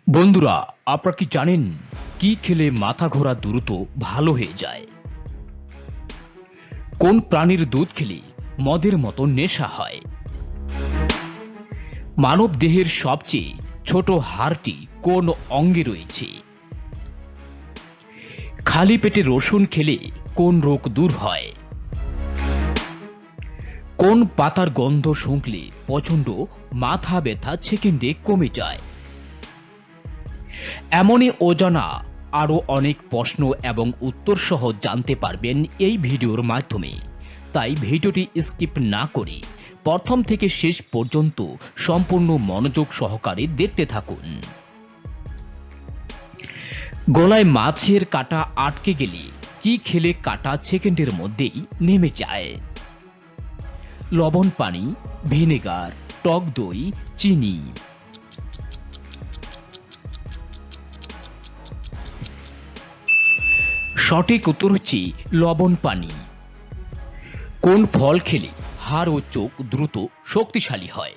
বন্ধুরা, আপনারা কি জানেন কি খেলে মাথা ঘোরা দ্রুত ভালো হয়ে যায়? কোন প্রাণীর দুধ খেলে মদের মতো নেশা হয়? মানব দেহের সবচেয়ে ছোট হাড়টি কোন অঙ্গে রয়েছে? খালি পেটে রসুন খেলে কোন রোগ দূর হয়? কোন পাতার গন্ধ শুঁকলে প্রচণ্ড মাথা ব্যথা সেকেন্ডে কমে যায়? এমনই অজানা আরও অনেক প্রশ্ন এবং উত্তর সহ জানতে পারবেন এই ভিডিওর মাধ্যমে। তাই ভিডিওটি স্কিপ না করে প্রথম থেকে শেষ পর্যন্ত সম্পূর্ণ মনোযোগ সহকারে দেখতে থাকুন। গলায় মাছের কাঁটা আটকে গেলে কি খেলে কাঁটা সেকেন্ডের মধ্যেই নেমে যায়? লবণ পানি, ভিনেগার, টক দই, চিনি। সঠিক উত্তর হচ্ছে লবণ পানি। কোন ফল খেলে হাড় ও চোখ দ্রুত শক্তিশালী হয়?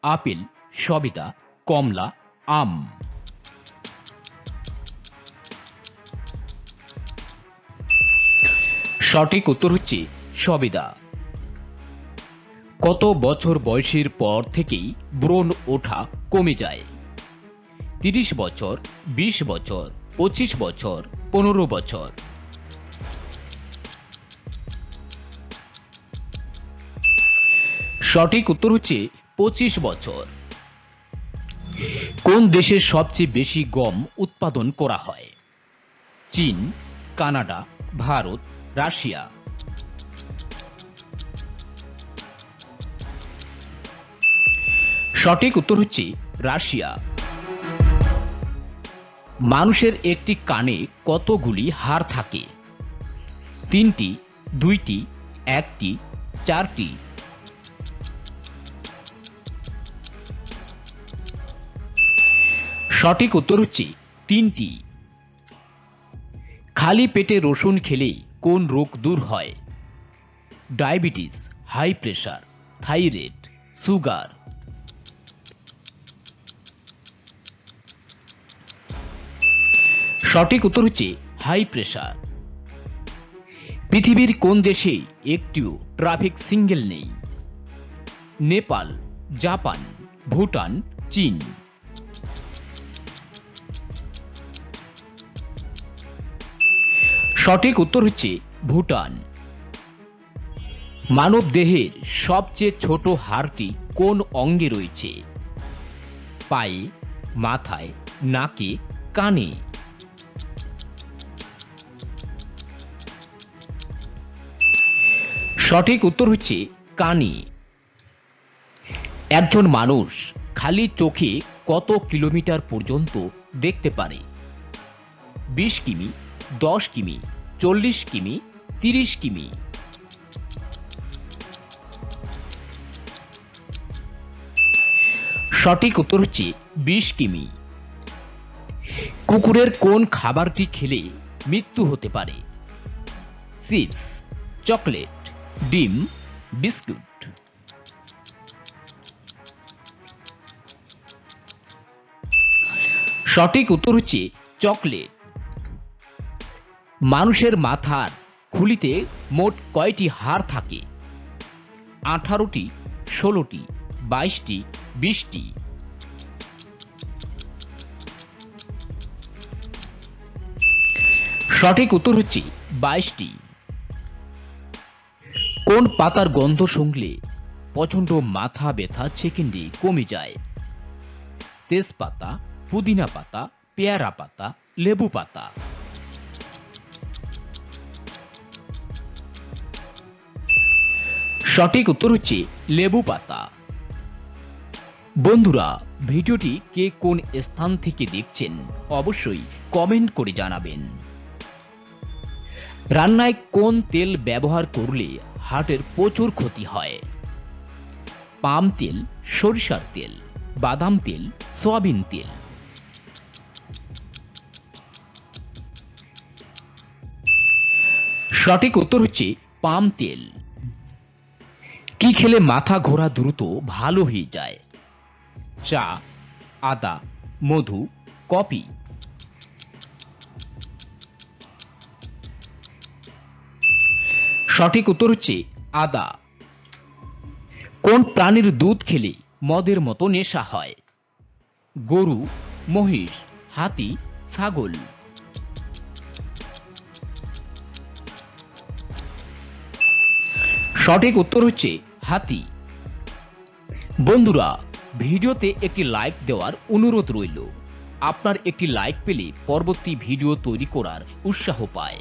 আপেল, সবেদা, কমলা, আম। সঠিক উত্তর হচ্ছে সবেদা। কত বছর বয়সের পর থেকেই ব্রণ ওঠা কমে যায়? 30 বছর, 20 বছর, 25 বছর, 15 বছর। সঠিক উত্তর হচ্ছে 25 বছর। কোন দেশের সবচেয়ে বেশি গম উৎপাদন করা হয়? চীন, কানাডা, ভারত, রাশিয়া। সঠিক উত্তর হচ্ছে রাশিয়া। মানুষের একটি কানে কতগুলি হাড় থাকে? 3টি, 2টি, 1টি, 4টি। সঠিক উত্তর হচ্ছে 3টি। খালি পেটে রসুন খেলে কোন রোগ দূর হয়? Diabetes, high pressure, thyroid, sugar. সঠিক উত্তর হচ্ছে হাই প্রেশার। পৃথিবীর কোন দেশে একটিও ট্রাফিক সিগন্যাল নেই? নেপাল, জাপান, ভুটান, চীন। সঠিক উত্তর হচ্ছে ভুটান। মানব দেহের সবচেয়ে ছোট হাড়টি কোন অঙ্গে রয়েছে? পায়ে, মাথায়, নাকে, কানে। সঠিক উত্তর হচ্ছে কানে। একজন মানুষ খালি চোখে কত কিলোমিটার পর্যন্ত দেখতে পারে? 20 কিমি, 10 কিমি, 40 কিমি, 30 কিমি। সঠিক উত্তর হচ্ছে 20 কিমি। কুকুরের কোন খাবারটি খেলে মৃত্যু হতে পারে? চিপস, চকলেট, ডিম, বিস্কুট। সঠিক উত্তর হচ্ছে চকলেট। মানুষের মাথার খুলিতে মোট কয়টি হাড় থাকে? 18টি, 16টি, 22টি, 20টি। সঠিক উত্তর হচ্ছে 22টি। কোন পাতার গন্ধ শুঁকলে প্রচণ্ড মাথা ব্যথা সেকেন্ডে কমে যায়? তেজপাতা, পুদিনা পাতা, পেয়ারা পাতা, লেবু পাতা। সঠিক উত্তর হচ্ছে লেবু পাতা। বন্ধুরা, ভিডিওটি কে কোন স্থান থেকে দেখছেন অবশ্যই কমেন্ট করে জানাবেন। রান্নায় কোন তেল ব্যবহার করলে হার্টের প্রচুর ক্ষতি হয়? পাম তেল, সরিষার তেল, বাদাম তেল, সয়াবিন তেল। সঠিক উত্তর হচ্ছে পাম তেল। কি খেলে মাথা ঘোরা দ্রুত ভালো হয়ে যায়? চা, আদা, মধু, কফি। সঠিক উত্তর হচ্ছে আদা। কোন প্রাণীর দুধ খেলে মদের মতো নেশা হয়? গরু, মহিষ, হাতি, ছাগল। সঠিক উত্তর হচ্ছে হাতি। বন্ধুরা, ভিডিওতে একটি লাইক দেওয়ার অনুরোধ রইল। আপনার একটি লাইক পেলে পরবর্তী ভিডিও তৈরি করার উৎসাহ পায়।